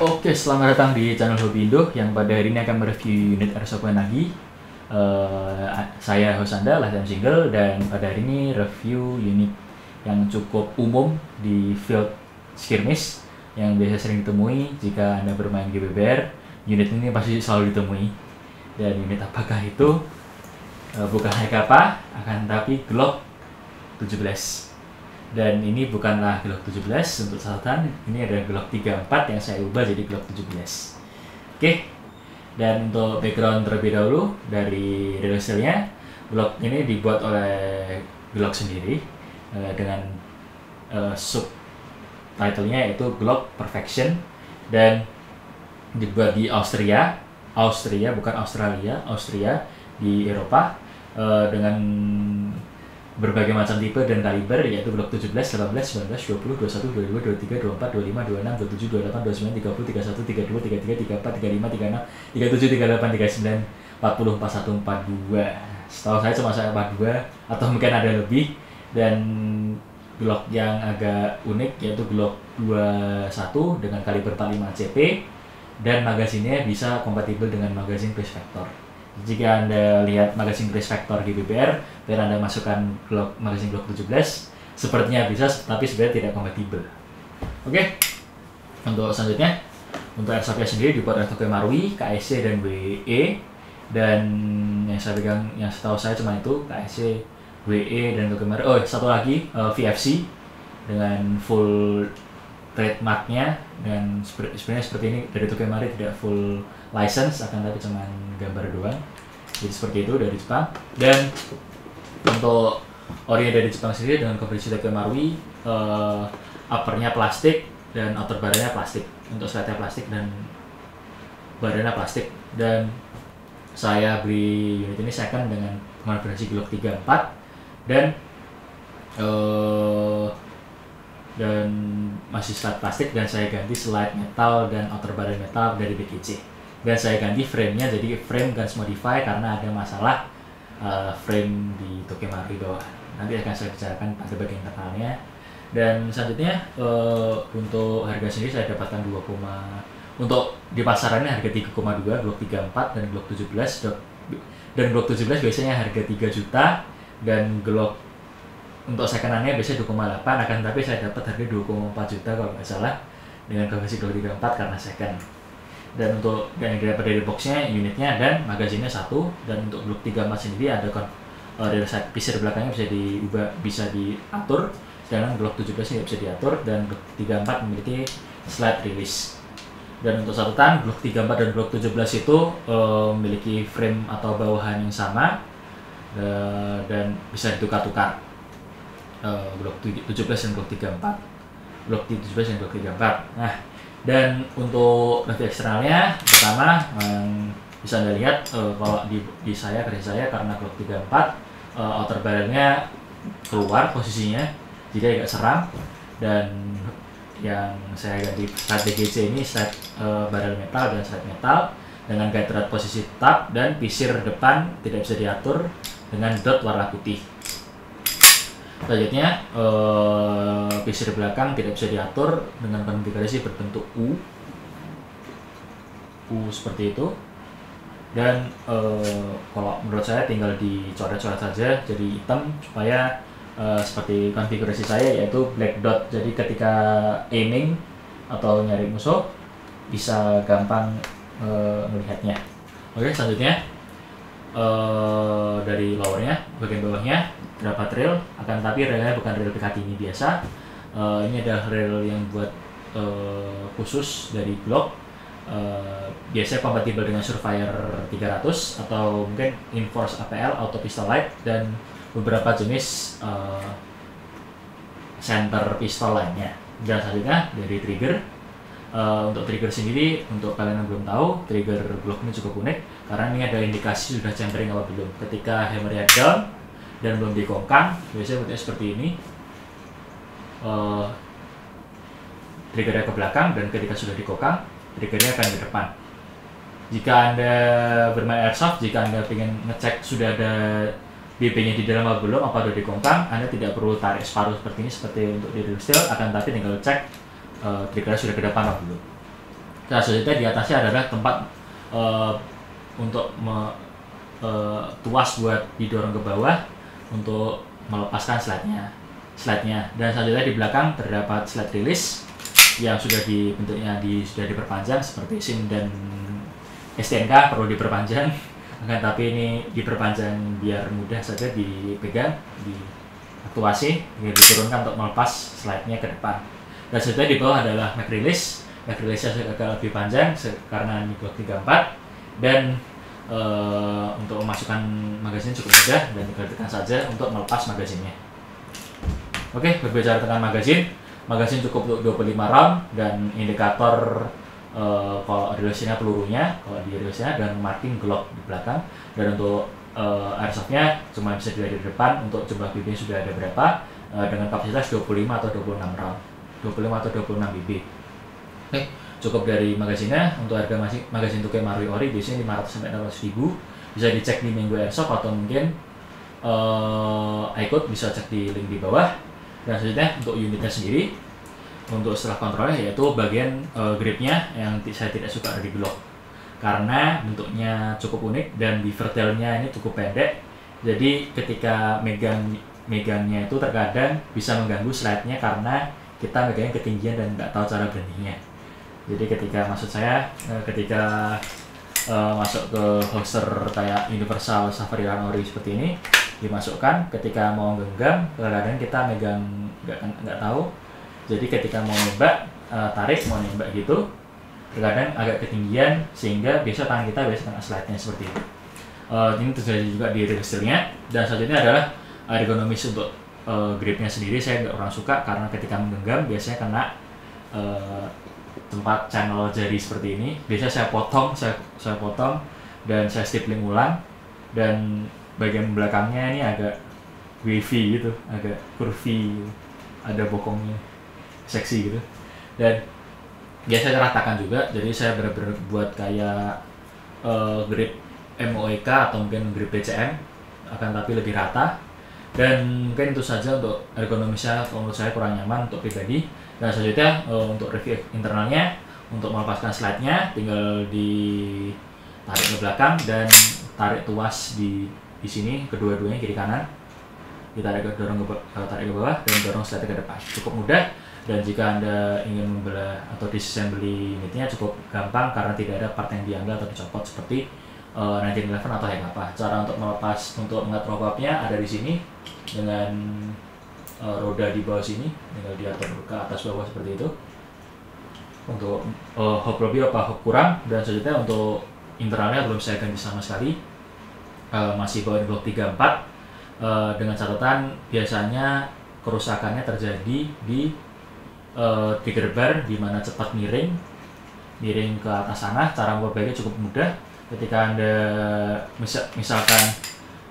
Oke, selamat datang di channel Hobi Indo yang pada hari ini akan mereview unit Airsoft Wanagi. Saya Hosanda, lifetime single, dan pada hari ini review unit yang cukup umum di field skirmish yang biasa sering ditemui jika Anda bermain GBBR. Unit ini pasti selalu ditemui. Dan unit apakah itu? Bukan HK, akan tapi Glock 17. Dan ini bukanlah Glock 17 untuk catatan, ini ada Glock 34 yang saya ubah jadi Glock 17. Oke, dan untuk background terlebih dahulu dari release-nya, Glock ini dibuat oleh Glock sendiri dengan subtitlenya yaitu Glock Perfection, dan dibuat di Austria bukan Australia, Austria di Eropa, dengan berbagai macam tipe dan kaliber, yaitu Glock 17, 18, 19, 20, 21, 22, 23, 24, 25, 26, 27, 28, 29, 30, 31, 32, 33, 34, 35, 36, 37, 38, 39, 40, 41, 42. Setahu saya cuma saya 42 atau mungkin ada lebih. Dan Glock yang agak unik yaitu Glock 21 dengan kaliber 45 CP dan magazinnya bisa kompatibel dengan magazin Price Factor. Jika Anda lihat magazine Price Factor GBBR dan Anda masukkan magazine Glock 17, sepertinya bisa, tapi sebenarnya tidak kompatibel. Oke, untuk selanjutnya, untuk airsoftnya sendiri dibuat oleh Tokyo Marui, KSC dan WE. Dan yang saya pegang, yang setahu saya cuma itu, KSC, WE dan Tokyo Marui. Oh, satu lagi VFC dengan full trademarknya, dan sebenarnya seperti ini dari Tokyo Marui, tidak full license, akan tapi cuman gambar doang. Jadi seperti itu dari Jepang. Dan untuk ori dari Jepang sendiri dengan komposisi Tokyo Marui, uppernya plastik dan outer baranya plastik. Untuk slide-nya plastik dan badannya plastik. Dan saya beli unit ini second dengan konfigurasi Glock 34 dan masih slide plastik, dan saya ganti slide metal dan outer badan metal dari BKC. Dan saya ganti frame-nya jadi frame Guns Modify karena ada masalah frame di Tokyo Marui bawah. Nanti akan saya bicarakan pada bagian internalnya. Dan selanjutnya untuk harga sendiri saya dapatkan untuk di pasarannya harga 3,2 Glock 34 dan Glock 17. Dan Glock 17 biasanya harga 3 juta, dan Glock untuk second-nya biasanya 2,8, akan tapi saya dapat harga 2,4 juta kalau nggak salah dengan kondisi Glock 34 karena second. Dan untuk yang didapat dari boxnya, unitnya dan magazinnya satu. Dan untuk Glock 34 sendiri ada rear side pisir belakangnya bisa diubah, bisa diatur, sedangkan Glock 17 tidak bisa diatur. Dan Glock 34 memiliki slide release. Dan untuk catatan, Glock 34 dan Glock 17 itu memiliki frame atau bawahan yang sama dan bisa ditukar-tukar. Glock 17 dan Glock 34, Glock 17 dan Glock 34. Nah, dan untuk review eksternalnya, pertama bisa Anda lihat kalau di kerja saya karena Glock 34 outer barrelnya keluar posisinya, jadi agak seram. Dan yang saya ganti slide BGC ini slide barrel metal dan slide metal dengan guide rod posisi tetap, dan pisir depan tidak bisa diatur dengan dot warna putih. Selanjutnya pisir belakang tidak bisa diatur dengan konfigurasi berbentuk U seperti itu. Dan kalau menurut saya tinggal dicoret-coret saja jadi hitam supaya seperti konfigurasi saya, yaitu black dot. Jadi ketika aiming atau nyari musuh bisa gampang melihatnya. Oke, selanjutnya dari lowernya, bagian bawahnya dapat rail, akan tapi railnya bukan rail Picatinny biasa. Ini adalah rail yang buat khusus dari Glock. Biasanya kompatibel dengan Surefire 300 atau mungkin Inforce APL Auto Pistol Light dan beberapa jenis center pistol lainnya. Dan selanjutnya dari trigger. Untuk trigger sendiri, untuk kalian yang belum tahu, trigger Glock ini cukup unik karena ini ada indikasi sudah chambering atau belum. Ketika hammernya down dan belum dikongkang, biasanya bentuknya seperti ini, triggernya ke belakang, dan ketika sudah dikongkang, triggernya akan ke depan. Jika Anda bermain airsoft, jika Anda ingin ngecek sudah ada BP-nya di dalam atau belum, apa sudah dikongkang, Anda tidak perlu tarik separuh seperti ini, seperti untuk di real steel, akan tapi tinggal cek triggernya sudah ke depan atau belum. Dan selanjutnya di atasnya adalah tempat untuk tuas buat didorong ke bawah untuk melepaskan slide-nya. Dan selanjutnya di belakang terdapat slide release yang sudah sudah diperpanjang seperti SIM dan STNK perlu diperpanjang. Tapi ini diperpanjang biar mudah saja dipegang, diaktuasi, diturunkan untuk melepas slide-nya ke depan. Dan selanjutnya di bawah adalah Mac release. Mac release-nya agak lebih panjang karena ini Glock 34, dan untuk memasukkan magazin cukup mudah dan tinggal tekan saja untuk melepas magazinnya. Oke, berbicara tentang magazin cukup 25 round dan indikator kalau release-nya pelurunya, kalau di release-nya, dan marking Glock di belakang. Dan untuk airsoft-nya cuma bisa dilihat di depan. Untuk jumlah BB sudah ada berapa, dengan kapasitas 25 atau 26 round, 25 atau 26 BB. Oke, cukup dari magazinnya. Untuk harga magazin Tokai Marui Ori biasanya 500 sampai 600 ribu. Bisa dicek di Mango Airsoft atau mungkin ikut bisa cek di link di bawah. Dan selanjutnya untuk unitnya sendiri, untuk setelah kontrolnya yaitu bagian gripnya yang saya tidak suka dari Glock karena bentuknya cukup unik dan beaver tailnya ini cukup pendek. Jadi ketika megangnya itu terkadang bisa mengganggu slide-nya karena kita megangnya ketinggian dan nggak tahu cara berhentinya. Jadi ketika masuk ke holster kayak Universal Safari Ori seperti ini, dimasukkan ketika mau genggam, kadang-kadang kita megang nggak tahu. Jadi ketika mau nembak, tarik mau nembak gitu, terkadang agak ketinggian sehingga biasa tangan kita kena slide-nya seperti itu. Ini terjadi juga di release-nya. Dan selanjutnya adalah ergonomis untuk gripnya sendiri. Saya nggak kurang suka karena ketika menggenggam biasanya kena tempat channel jari seperti ini. Biasanya saya potong dan saya stippling ulang, dan bagian belakangnya ini agak wavy gitu, agak curvy gitu. Ada bokongnya, seksi gitu. Dan biasanya ratakan juga, jadi saya benar-benar buat kayak grip MOEK atau mungkin grip PCM, akan tapi lebih rata. Dan mungkin itu saja untuk ergonomisnya, menurut saya kurang nyaman untuk pribadi. Dan selanjutnya untuk review internalnya, untuk melepaskan slide-nya tinggal ditarik ke belakang dan tarik tuas di sini kedua-duanya kiri kanan, ditarik tarik ke bawah dan dorong slide ke depan. Cukup mudah, dan jika Anda ingin membelah atau disassembly unitnya cukup gampang karena tidak ada part yang diambil atau dicopot seperti 1911 atau Haikapa. Cara untuk melepas untuk mengatur hop-nya ada di sini dengan roda di bawah sini, tinggal diatur ke atas bawah seperti itu. Untuk hop lebih apa hop kurang. Dan selanjutnya untuk internalnya belum saya ganti sama sekali, masih bawa Glock 34, dengan catatan biasanya kerusakannya terjadi di trigger bar di mana cepat miring ke atas sana. Cara memperbaikinya cukup mudah. Ketika Anda misalkan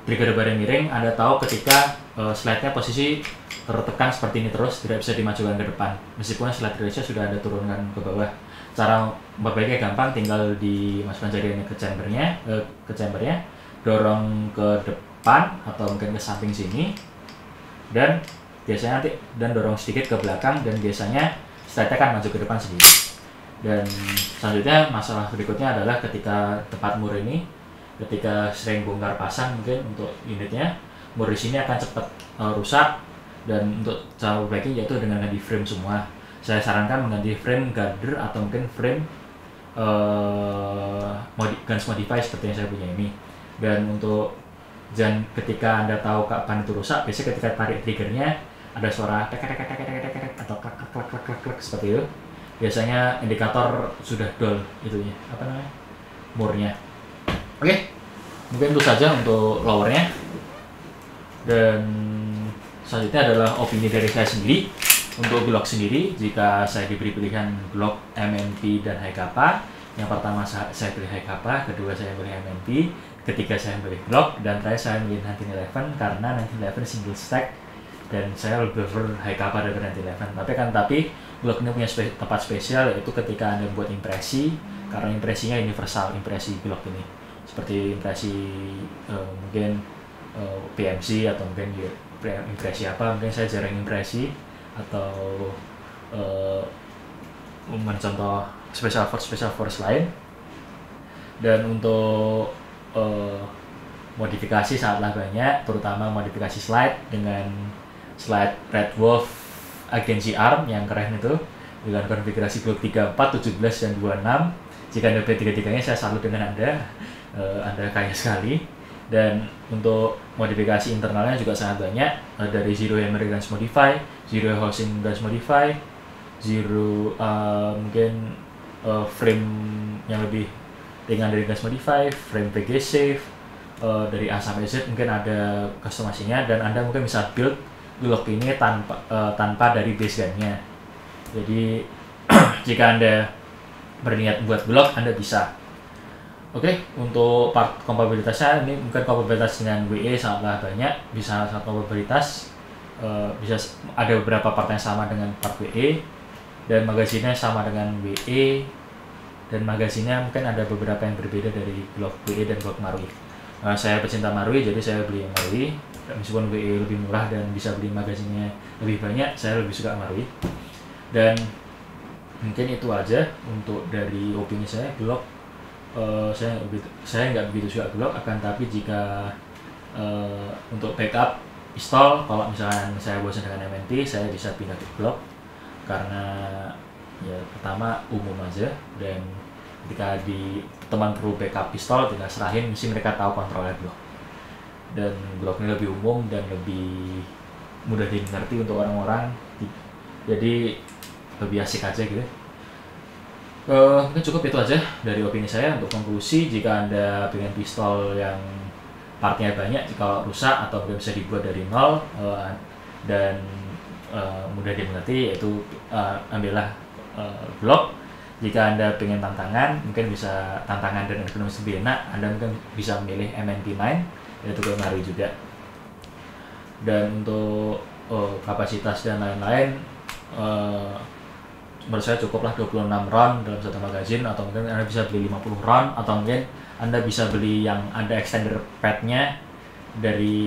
trigger bar miring, Anda tahu ketika slide-nya posisi tertekan seperti ini terus, tidak bisa dimajukan ke depan meskipun slide release-nya sudah Anda turunkan ke bawah. Cara memperbaikinya gampang, tinggal dimasukkan jarinya ke chambernya, dorong ke depan atau mungkin ke samping sini, dan biasanya dorong sedikit ke belakang, dan biasanya slide-nya akan maju ke depan sendiri. Dan selanjutnya masalah berikutnya adalah ketika tempat mur ini, ketika sering bongkar pasang mungkin untuk unitnya, mur di sini akan cepat rusak. Dan untuk cara memperbaiki yaitu dengan ganti frame semua. Saya sarankan mengganti frame girder atau mungkin frame guns modify seperti yang saya punya ini. Dan untuk ketika Anda tahu kapan itu rusak, biasanya ketika tarik triggernya ada suara tek atau klak seperti itu. Biasanya indikator sudah dull itunya, murnya. Oke, mungkin itu saja untuk lowernya. Dan selanjutnya adalah opini dari saya sendiri. Untuk Glock sendiri, jika saya diberi pilihan Glock, MNP, dan Haikapa, yang pertama saya pilih Haikapa, kedua saya pilih MNP, ketiga saya pilih Glock, dan terakhir saya pilih 1911 karena 1911 single stack dan saya lebih prefer Haikapa daripada 1911. Tapi Glock ini punya tempat spesial, yaitu ketika Anda buat impresi, karena impresinya universal, impresi Glock ini seperti impresi mungkin PMC atau mungkin impresi apa, mungkin saya jarang impresi atau mencontoh special force lain. Dan untuk modifikasi sangatlah banyak, terutama modifikasi slide dengan slide Red Wolf Agency Arm yang keren itu dengan konfigurasi Glock 34, 17, dan 26. Jika Anda beli tiga-tiganya, saya salut dengan Anda kaya sekali. Dan untuk modifikasi internalnya juga sangat banyak, dari Zero Hammer Guns Modify, Zero Housing Guns Modify, Zero mungkin frame yang lebih ringan dari Guns Modify, frame PG Safe, dari A sampai Z mungkin ada customasinya, dan Anda mungkin bisa build Glock ini tanpa dari base gunnya. Jadi jika Anda berniat buat Glock, Anda bisa. Oke, untuk part kompatibilitasnya ini mungkin kompatibilitas dengan WE sangatlah banyak, bisa sangat kompatibilitas, bisa ada beberapa part yang sama dengan part WE, dan magazinnya sama dengan WE, dan magazinnya mungkin ada beberapa yang berbeda dari Glock WE dan Glock Marui. Saya pecinta Marui, jadi saya beli yang Marui. Meskipun WE lebih murah dan bisa beli magazinnya lebih banyak, saya lebih suka Marui. Dan mungkin itu aja untuk dari opini saya. Glock saya nggak begitu suka Glock, akan tapi jika untuk backup pistol, kalau misalkan saya bosan dengan MNT, saya bisa pindah ke Glock karena ya pertama umum aja, dan ketika di teman perlu backup pistol tinggal serahin, mesti mereka tahu kontrolnya Glock, dan Glock ini lebih umum dan lebih mudah dimengerti untuk orang-orang, jadi lebih asik aja gitu. Mungkin cukup itu aja dari opini saya. Untuk konklusi, jika Anda pengen pistol yang partnya banyak, jika rusak atau mungkin bisa dibuat dari nol dan mudah dimengerti, yaitu ambillah Glock. Jika Anda pengen tantangan, mungkin bisa tantangan dan ekonomis lebih enak, Anda mungkin bisa memilih MNT9, yaitu Glock Marui juga. Dan untuk kapasitas dan lain-lain, menurut saya cukuplah 26 round dalam satu magazine, atau mungkin Anda bisa beli 50 round, atau mungkin Anda bisa beli yang ada extender padnya dari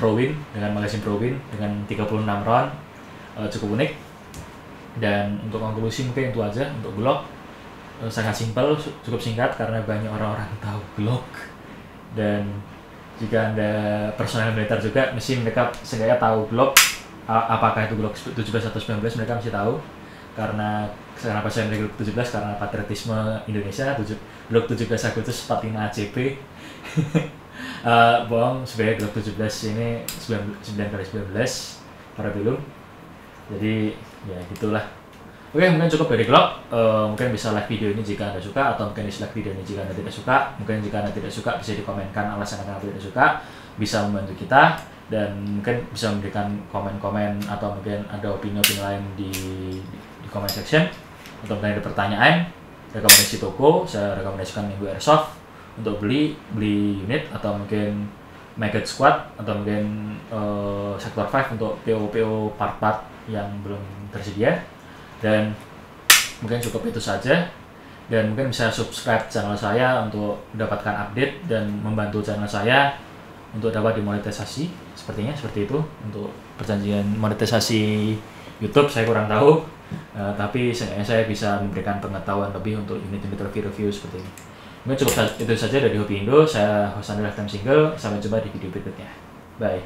ProWin, dengan magazine ProWin dengan 36 round, cukup unik. Dan untuk konklusi mungkin itu aja untuk Glock. Sangat simpel, cukup singkat karena banyak orang-orang tahu Glock, dan jika Anda personel militer juga, mesti mereka seenggaknya tahu Glock. Apakah itu Glock 17 atau 19, mereka mesti tahu. Karena kenapa saya milih Glock 17, karena patriotisme Indonesia. Glock 17 Agustus 45 ACP. Bohong, sebenarnya Glock 17 ini 9x19 Parabellum. Jadi ya gitulah. Oke, mungkin cukup dari Glock. Mungkin bisa like video ini jika Anda suka, atau mungkin dislike video ini jika Anda tidak suka. Mungkin jika Anda tidak suka, bisa dikomenkan alasan Anda tidak suka, bisa membantu kita, dan mungkin bisa memberikan komen-komen, atau mungkin ada opini-opini lain di comment section, atau mungkin ada pertanyaan, rekomendasi toko. Saya rekomendasikan Minggu Airsoft untuk beli unit, atau mungkin Maggot Squad, atau mungkin Sector 5 untuk PO part-part yang belum tersedia. Dan mungkin cukup itu saja, dan mungkin bisa subscribe channel saya untuk mendapatkan update dan membantu channel saya untuk dapat dimonetisasi. Sepertinya seperti itu. Untuk perjanjian monetisasi YouTube saya kurang tahu, tapi saya bisa memberikan pengetahuan lebih untuk unit-unit review seperti ini. Mungkin cukup itu saja dari Hobi Indo. Saya host Andrew Lifetime Single. Sampai jumpa di video berikutnya. Bye.